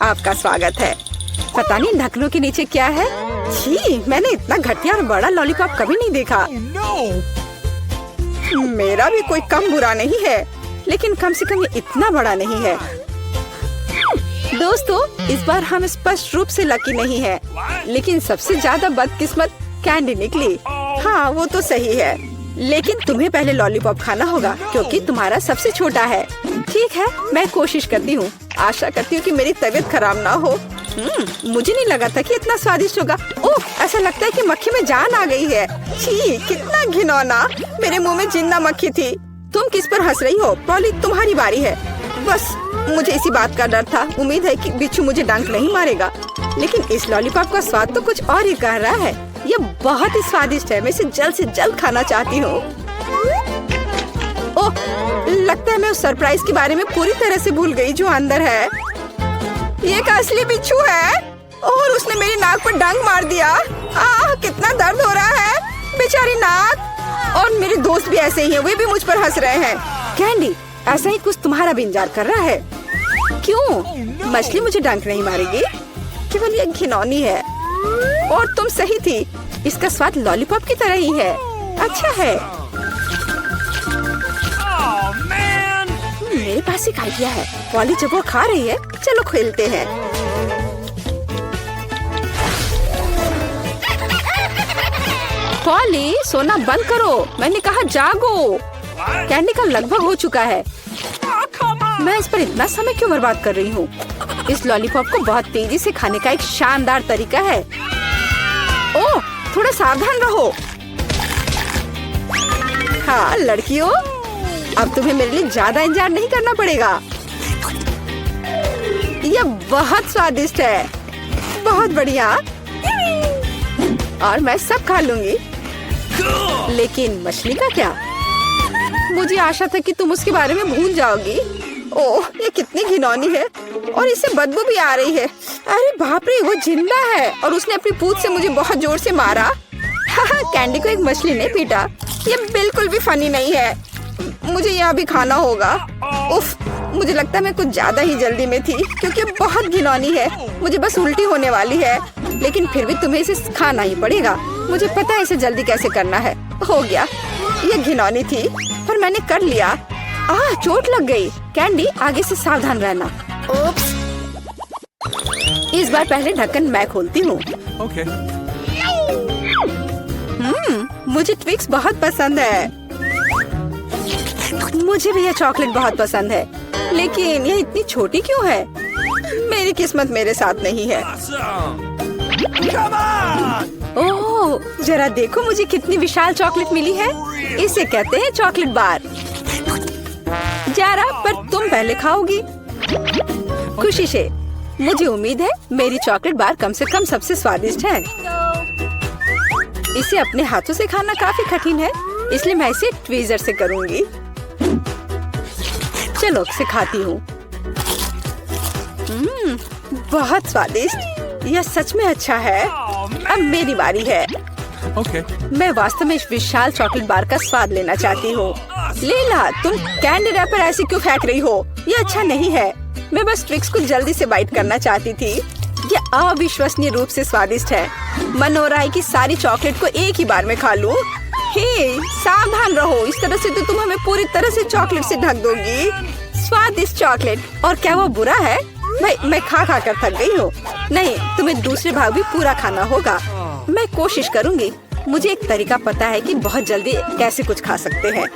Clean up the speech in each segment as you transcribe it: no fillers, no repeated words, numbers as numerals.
आपका स्वागत है। पता नहीं ढक्कनों के नीचे क्या है। छी, मैंने इतना घटिया और बड़ा लॉलीपॉप कभी नहीं देखा। मेरा भी कोई कम बुरा नहीं है, लेकिन कम से कम ये इतना बड़ा नहीं है। दोस्तों, इस बार हम स्पष्ट रूप से लकी नहीं है, लेकिन सबसे ज्यादा बदकिस्मत कैंडी निकली। हाँ, वो तो सही है, लेकिन तुम्हें पहले लॉलीपॉप खाना होगा क्योंकि तुम्हारा सबसे छोटा है। ठीक है, मैं कोशिश करती हूँ। आशा करती हूँ कि मेरी तबीयत खराब ना हो। मुझे नहीं लगा था कि इतना स्वादिष्ट होगा। ओह, ऐसा लगता है कि मक्खी में जान आ गई है। छी, कितना घिनौना। मेरे मुंह में जिंदा मक्खी थी। तुम किस पर हंस रही हो? पॉली, तुम्हारी बारी है। बस मुझे इसी बात का डर था। उम्मीद है कि बिच्छू मुझे डंक नहीं मारेगा। लेकिन इस लॉलीपॉप का स्वाद तो कुछ और ही कह रहा है। ये बहुत ही स्वादिष्ट है। मैं इसे जल्द से जल्द खाना चाहती हूँ। ओह, लगता है मैं उस सरप्राइज के बारे में पूरी तरह से भूल गई जो अंदर है। ये एक असली बिच्छू है और उसने मेरी नाक पर डंक मार दिया। कितना दर्द हो रहा है, बेचारी नाक। और मेरे दोस्त भी ऐसे ही हैं, वे भी मुझ पर हंस रहे हैं। कैंडी, ऐसा ही कुछ तुम्हारा भी इंतजार कर रहा है। क्यों? मछली मुझे डंक नहीं मारेगी, केवल ये घिनौनी है। और तुम सही थी, इसका स्वाद लॉलीपॉप की तरह ही है। अच्छा है। मेरे पास एक आइडिया है। पॉली जब वो खा रही है, चलो खेलते हैं। पॉली, सोना बंद करो, मैंने कहा जागो। कैंडी का लगभग हो चुका है। मैं इस पर इतना समय क्यों बर्बाद कर रही हूँ? इस लॉलीपॉप को बहुत तेजी से खाने का एक शानदार तरीका है। ओह, थोड़ा सावधान रहो। हाँ लड़कियों, अब तुम्हें मेरे लिए ज्यादा इंतजार नहीं करना पड़ेगा। यह बहुत स्वादिष्ट है, बहुत बढ़िया। और मैं सब खा लूंगी। लेकिन मछली का क्या? मुझे आशा था कि तुम उसके बारे में भूल जाओगी। ओह, ये कितनी घिनौनी है और इससे बदबू भी आ रही है। अरे बाप रे, वो जिंदा है और उसने अपनी पूंछ से मुझे बहुत जोर से मारा। कैंडी को एक मछली ने पीटा। ये बिल्कुल भी फनी नहीं है। मुझे यह भी खाना होगा। उफ, मुझे लगता है मैं कुछ ज्यादा ही जल्दी में थी क्योंकि बहुत घिनौनी है। मुझे बस उल्टी होने वाली है, लेकिन फिर भी तुम्हें इसे खाना ही पड़ेगा। मुझे पता है इसे जल्दी कैसे करना है। हो गया। ये घिनौनी थी पर मैंने कर लिया। चोट लग गई। कैंडी, आगे से सावधान रहना। ओप्स। इस बार पहले ढक्कन मैं खोलती हूँ। Okay. मुझे ट्विक्स बहुत पसंद है। मुझे भी यह चॉकलेट बहुत पसंद है, लेकिन यह इतनी छोटी क्यों है? मेरी किस्मत मेरे साथ नहीं है। Come on! ओह, जरा देखो मुझे कितनी विशाल चॉकलेट मिली है। इसे कहते हैं चॉकलेट बार। जरा, पर तुम पहले खाओगी। खुशी से। मुझे उम्मीद है मेरी चॉकलेट बार कम से कम सबसे स्वादिष्ट है। इसे अपने हाथों से खाना काफी कठिन है, इसलिए मैं इसे ट्वीजर से करूंगी। चलो इसे खाती हूँ। बहुत स्वादिष्ट। यह सच में अच्छा है। अब मेरी बारी है। Okay. मैं वास्तव में इस विशाल चॉकलेट बार का स्वाद लेना चाहती हूँ। लीला, तुम कैंडी रैपर ऐसे क्यों फेंक रही हो? ये अच्छा नहीं है। मैं बस ट्विक्स को जल्दी से बाइट करना चाहती थी। ये अविश्वसनीय रूप से स्वादिष्ट है। मन हो रहा है कि सारी चॉकलेट को एक ही बार में खा लूं। हे, सावधान रहो, इस तरह से तो तुम हमें पूरी तरह से चॉकलेट से ढक दोगी। स्वादिष्ट चॉकलेट। और क्या वो बुरा है? मैं खा कर थक गई हूँ। नहीं, तुम्हें दूसरे भाग भी पूरा खाना होगा। मैं कोशिश करूंगी। मुझे एक तरीका पता है कि बहुत जल्दी कैसे कुछ खा सकते हैं।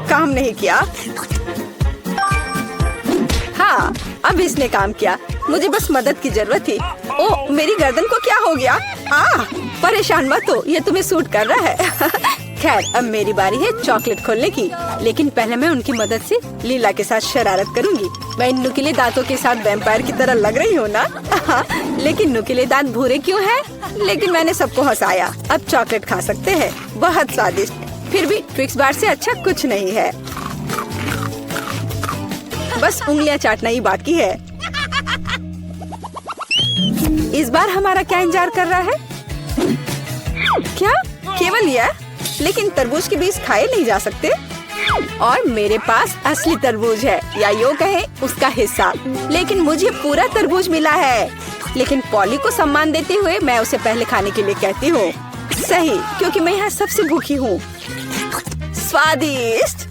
काम नहीं किया। हाँ, अब इसने काम किया। मुझे बस मदद की जरूरत थी। ओह, मेरी गर्दन को क्या हो गया? परेशान मत हो, ये तुम्हें सूट कर रहा है। खैर, अब मेरी बारी है चॉकलेट खोलने की, लेकिन पहले मैं उनकी मदद से लीला के साथ शरारत करूंगी। मैं इन नुकीले दांतों के साथ वैम्पायर की तरह लग रही हूँ ना? लेकिन नुकीले दांत भूरे क्यों हैं? लेकिन मैंने सबको हंसाया। अब चॉकलेट खा सकते हैं। बहुत स्वादिष्ट। फिर भी ट्विक्स बार से अच्छा कुछ नहीं है। बस उंगलियां चाटना ही बाकी है। इस बार हमारा क्या इंतजार कर रहा है? क्या केवल यह? लेकिन तरबूज के बीज खाए नहीं जा सकते। और मेरे पास असली तरबूज है, या यूँ कहे उसका हिस्सा। लेकिन मुझे पूरा तरबूज मिला है। लेकिन पॉली को सम्मान देते हुए मैं उसे पहले खाने के लिए कहती हूँ। सही, क्योंकि मैं यहाँ सबसे भूखी हूँ। स्वादिष्ट,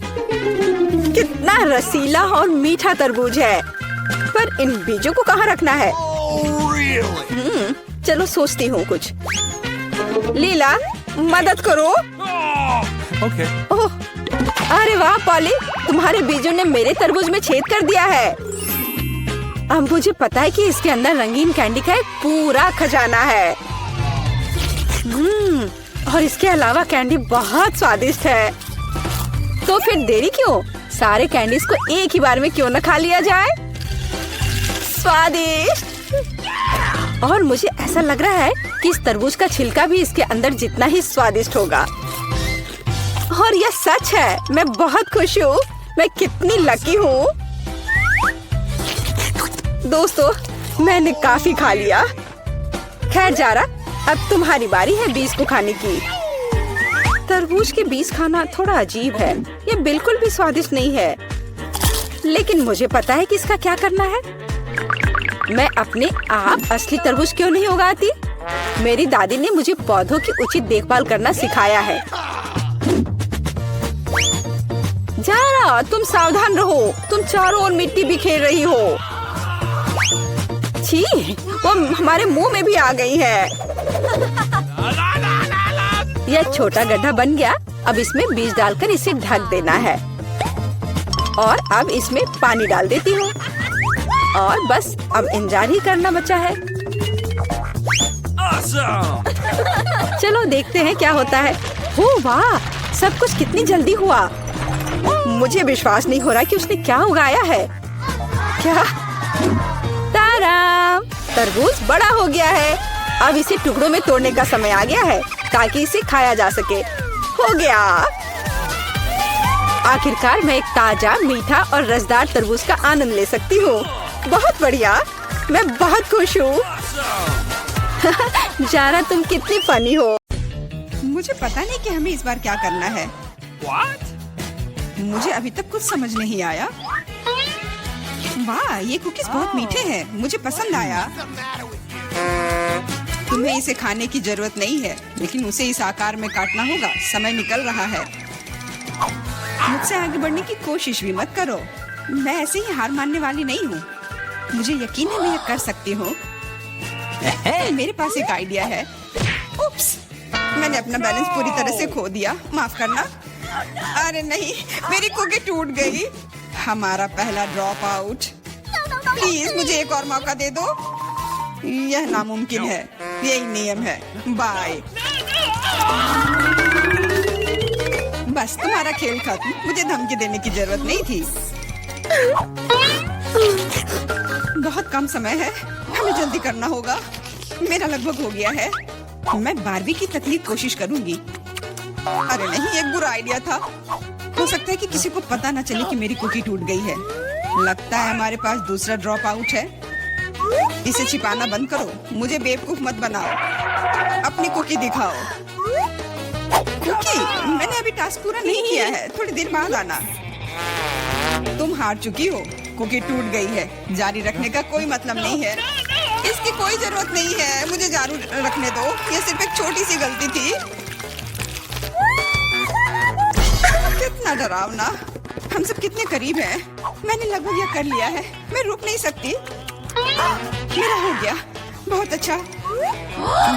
कितना रसीला और मीठा तरबूज है। पर इन बीजों को कहाँ रखना है? Really? चलो सोचती हूँ कुछ। लीला, मदद करो। Okay. ओह, अरे वाह पॉली, तुम्हारे बीजों ने मेरे तरबूज में छेद कर दिया है। अब मुझे पता है कि इसके अंदर रंगीन कैंडी का एक पूरा खजाना है। और इसके अलावा कैंडी बहुत स्वादिष्ट है। तो फिर देरी क्यों? सारे कैंडीज को एक ही बार में क्यों न खा लिया जाए? स्वादिष्ट। और मुझे ऐसा लग रहा है कि इस तरबूज का छिलका भी इसके अंदर जितना ही स्वादिष्ट होगा। और यह सच है। मैं बहुत खुश हूँ। मैं कितनी लकी हूँ। दोस्तों, मैंने काफी खा लिया। खैर जारा, अब तुम्हारी बारी है बीज को खाने की। तरबूज के बीज खाना थोड़ा अजीब है। ये बिल्कुल भी स्वादिष्ट नहीं है। लेकिन मुझे पता है कि इसका क्या करना है। मैं अपने आप असली तरबूज क्यों नहीं उगाती? मेरी दादी ने मुझे पौधों की उचित देखभाल करना सिखाया है। जारा, तुम सावधान रहो। तुम चारों ओर मिट्टी बिखेर रही हो। छी, वो हमारे मुंह में भी आ गई है। यह छोटा गड्ढा बन गया। अब इसमें बीज डालकर इसे ढक देना है। और अब इसमें पानी डाल देती हूँ। और बस अब इंतजार ही करना बचा है। Awesome. चलो देखते हैं क्या होता है। ओह वाह, सब कुछ कितनी जल्दी हुआ। मुझे विश्वास नहीं हो रहा कि उसने क्या उगाया है। क्या? ताराम, तरबूज बड़ा हो गया है। अब इसे टुकड़ों में तोड़ने का समय आ गया है ताकि इसे खाया जा सके। हो गया। आखिरकार मैं एक ताजा, मीठा और रसदार तरबूज का आनंद ले सकती हूँ। बहुत बढ़िया। मैं बहुत खुश हूँ। जारा, तुम कितनी फनी हो। मुझे पता नहीं कि हमें इस बार क्या करना है। What? मुझे अभी तक कुछ समझ नहीं आया। वाह, ये कुकीज बहुत मीठे हैं। मुझे पसंद आया। तुम्हें इसे खाने की जरूरत नहीं है, लेकिन उसे इस आकार में काटना होगा। समय निकल रहा है। मुझसे आगे बढ़ने की कोशिश भी मत करो। मैं ऐसे ही हार मानने वाली नहीं हूँ। मुझे यकीन है मैं ये कर सकती हूँ। मेरे पास एक आइडिया है। उप्स, मैंने अपना बैलेंस पूरी तरह से खो दिया। माफ करना। अरे नहीं, मेरी कुकी टूट गई। हमारा पहला ड्रॉप आउट। प्लीज मुझे एक और मौका दे दो। यह नामुमकिन है। यही नियम है। बाय। बस, तुम्हारा खेल खत्म। मुझे धमकी देने की जरूरत नहीं थी। बहुत कम समय है। हमें जल्दी करना होगा। मेरा लगभग हो गया है। मैं बारबी की तकलीफ कोशिश करूंगी। अरे नहीं, एक बुरा आइडिया था। हो सकता है कि किसी को पता न चले कि मेरी कुकी टूट गई है। लगता है हमारे पास दूसरा ड्रॉप आउट है। इसे छिपाना बंद करो। मुझे बेवकूफ मत बनाओ। अपनी कुकी दिखाओ। कुकी, मैंने अभी टास्क पूरा नहीं किया है। थोड़ी देर बाद आना। तुम हार चुकी हो। कुकी टूट गई है। जारी रखने का कोई मतलब नहीं है। इसकी कोई जरूरत नहीं है। मुझे जारी रखने दो। ये सिर्फ एक छोटी सी गलती थी। कितना डरावना। हम सब कितने करीब हैं। मैंने लगभग यह कर लिया है। मैं रुक नहीं सकती। मेरा हो गया। बहुत अच्छा।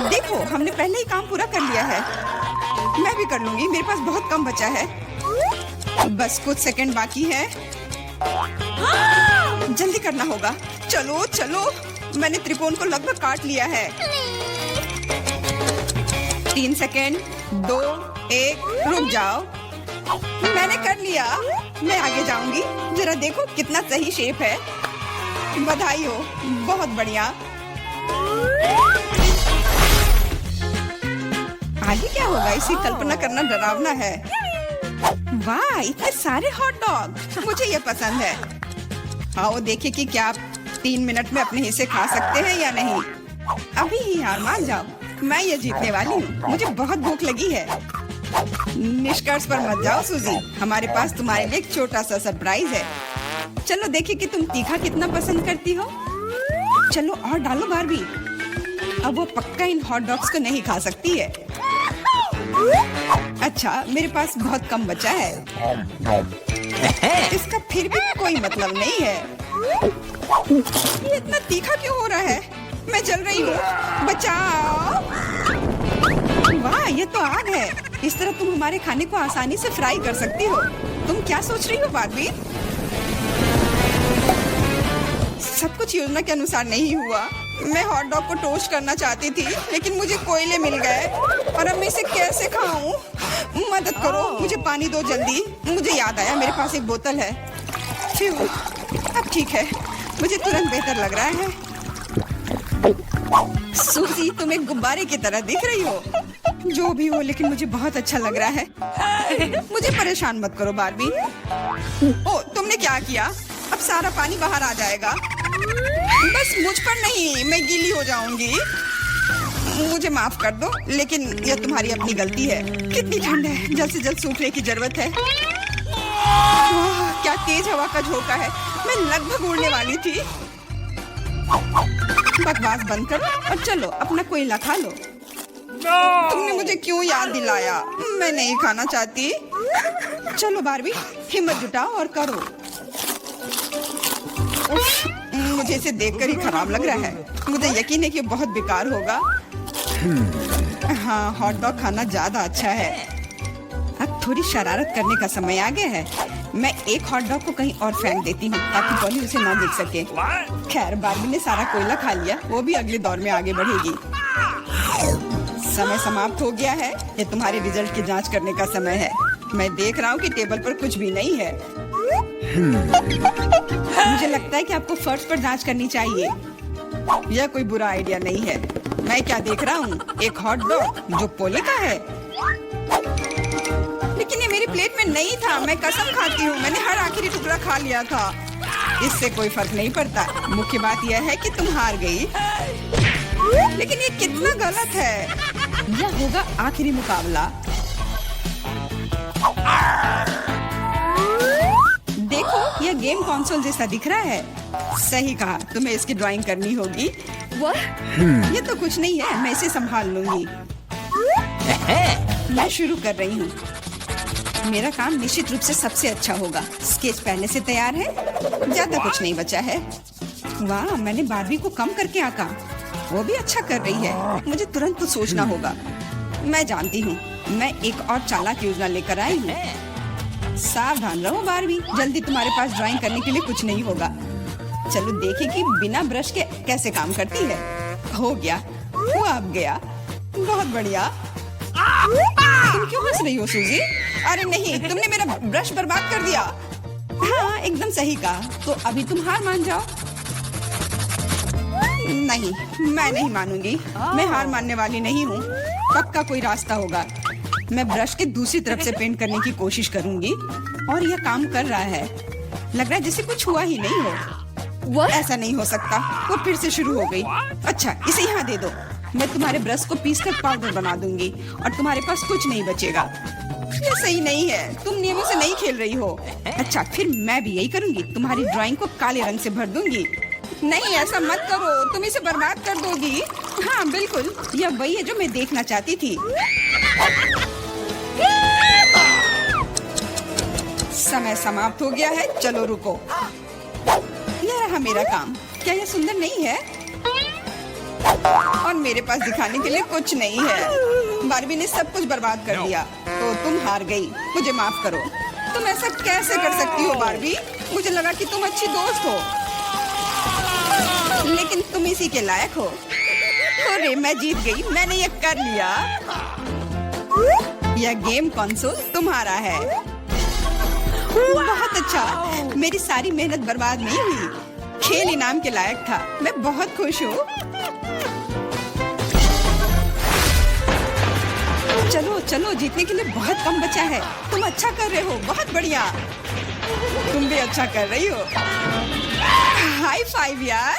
देखो, हमने पहले ही काम पूरा कर लिया है। मैं भी कर लूंगी। मेरे पास बहुत कम बचा है। बस कुछ सेकंड बाकी है। जल्दी करना होगा। चलो चलो, मैंने त्रिकोण को लगभग काट लिया है। 3 सेकंड, 2, 1, रुक जाओ। मैंने कर लिया। मैं आगे जाऊंगी। जरा देखो कितना सही शेप है। बधाई हो। बहुत बढ़िया। आगे क्या होगा, इसी कल्पना करना डरावना है। वाह, इतने सारे हॉट डॉग। मुझे ये पसंद है। आओ देखें कि क्या आप 3 मिनट में अपने हिस्से खा सकते हैं या नहीं। अभी ही हार मान जाओ। मैं ये जीतने वाली हूँ। मुझे बहुत भूख लगी है। निष्कर्ष पर मत जाओ सूजी, हमारे पास तुम्हारे लिए एक छोटा सा सरप्राइज है। चलो देखें कि तुम तीखा कितना पसंद करती हो। चलो और डालो बारबी। अब वो पक्का इन हॉट डॉग्स को नहीं खा सकती है। अच्छा, मेरे पास बहुत कम बचा है। इसका फिर भी कोई मतलब नहीं है। ये इतना तीखा क्यों हो रहा है? मैं जल रही हूँ, बचाओ। वाह, ये तो आग है। इस तरह तुम हमारे खाने को आसानी से फ्राई कर सकती हो। तुम क्या सोच रही हो बारबी? सब कुछ योजना के अनुसार नहीं हुआ। मैं हॉट डॉग को टोस्ट करना चाहती थी, लेकिन मुझे कोयले मिल गए और अब मैं इसे कैसे खाऊं? मदद करो, मुझे पानी दो जल्दी। मुझे याद आया, मेरे पास एक बोतल है। फिर अब ठीक है, मुझे तुरंत बेहतर लग रहा है। सूजी, तुम एक गुब्बारे की तरह दिख रही हो। जो भी हो, लेकिन मुझे बहुत अच्छा लग रहा है। मुझे परेशान मत करो बारबी। ओ, तुमने क्या किया? अब सारा पानी बाहर आ जाएगा। बस मुझ पर नहीं, मैं गीली हो जाऊंगी। मुझे माफ कर दो, लेकिन यह तुम्हारी अपनी गलती है। कितनी ठंड है, जल्द से जल्द सूखने की जरूरत है। वाह, क्या तेज हवा का झोंका है। मैं लगभग उड़ने वाली थी। बकवास बंद करो और चलो अपना कोयला खा लो। तुमने मुझे क्यों याद दिलाया? मैं नहीं खाना चाहती। चलो बारबी, हिम्मत जुटाओ और करो। उफ, मुझे इसे देखकर ही खराब लग रहा है। मुझे यकीन है कि बहुत बेकार होगा। हाँ, हॉट डॉग खाना ज्यादा अच्छा है। अब थोड़ी शरारत करने का समय आ गया है। मैं एक हॉट डॉग को कहीं और फेंक देती हूँ ताकि पॉली उसे ना देख सके। खैर, बारबी ने सारा कोयला खा लिया, वो भी अगले दौर में आगे बढ़ेगी। समय समाप्त हो गया है। ये तुम्हारे रिजल्ट की जांच करने का समय है। मैं देख रहा हूँ कि टेबल पर कुछ भी नहीं है। मुझे लगता है कि आपको फर्श पर जांच करनी चाहिए। यह कोई बुरा आइडिया नहीं है। मैं क्या देख रहा हूँ? एक हॉट डॉग जो पोले का है। लेकिन ये मेरी प्लेट में नहीं था। मैं कसम खाती हूँ, मैंने हर आखिरी टुकड़ा खा लिया था। इससे कोई फर्क नहीं पड़ता। मुख्य बात यह है कि तुम हार गई। लेकिन ये कितना गलत है। यह होगा आखिरी मुकाबला। देखो, यह गेम कंसोल जैसा दिख रहा है। सही कहा, तुम्हें इसकी ड्राइंग करनी होगी। ये तो कुछ नहीं है, मैं इसे संभाल लूंगी। मैं शुरू कर रही हूँ। मेरा काम निश्चित रूप से सबसे अच्छा होगा। स्केच पहले से तैयार है, ज्यादा कुछ नहीं बचा है। वाह, मैंने बारबी को कम करके आंका। वो भी अच्छा कर रही है। मुझे तुरंत कुछ सोचना होगा। मैं जानती हूँ, मैं एक और चालाक योजना लेकर आई हूँ। सावधान रहो बारबी, जल्दी तुम्हारे पास ड्राइंग करने के लिए कुछ नहीं होगा। चलो देखें कि बिना ब्रश के कैसे काम करती है। हो गया, वो अब गया। बहुत बढ़िया। तुम क्यों हंस रही हो सूजी? अरे नहीं, तुमने मेरा ब्रश बर्बाद कर दिया। हाँ, एकदम सही कहा। तो अभी तुम हार मान जाओ। नहीं, मैं नहीं मानूंगी। मैं हार मानने वाली नहीं हूँ। पक्का कोई रास्ता होगा। मैं ब्रश के दूसरी तरफ से पेंट करने की कोशिश करूंगी और यह काम कर रहा है। लग रहा है जैसे कुछ हुआ ही नहीं हो। ऐसा नहीं हो सकता। वो फिर से शुरू हो गई। अच्छा, इसे यहाँ दे दो। मैं तुम्हारे ब्रश को पीसकर पाउडर बना दूंगी और तुम्हारे पास कुछ नहीं बचेगा। ये सही नहीं है। तुम नियमों से नहीं खेल रही हो। अच्छा, फिर मैं भी यही करूंगी। तुम्हारी ड्राइंग को काले रंग से भर दूंगी। नहीं, ऐसा मत करो, तुम इसे बर्बाद कर दोगी। हाँ बिल्कुल, यह वही है जो मैं देखना चाहती थी। समय समाप्त हो गया है। चलो रुको। यह रहा मेरा काम। क्या यह सुंदर नहीं है? और मेरे पास दिखाने के लिए कुछ नहीं है। बारबी ने सब कुछ बर्बाद कर दिया। तो तुम हार गई। मुझे माफ करो। तुम ऐसा कैसे कर सकती हो बारबी? मुझे लगा कि तुम अच्छी दोस्त हो, लेकिन तुम इसी के लायक हो। अरे, मैं जीत गई। मैंने ये कर लिया। यह गेम कंसोल तुम्हारा है। बहुत अच्छा। मेरी सारी मेहनत बर्बाद नहीं हुई। खेल इनाम के लायक था। मैं बहुत खुश हूँ। चलो चलो, जीतने के लिए बहुत कम बचा है। तुम अच्छा कर रहे हो। बहुत बढ़िया। तुम भी अच्छा कर रही हो। हाई फाइव यार।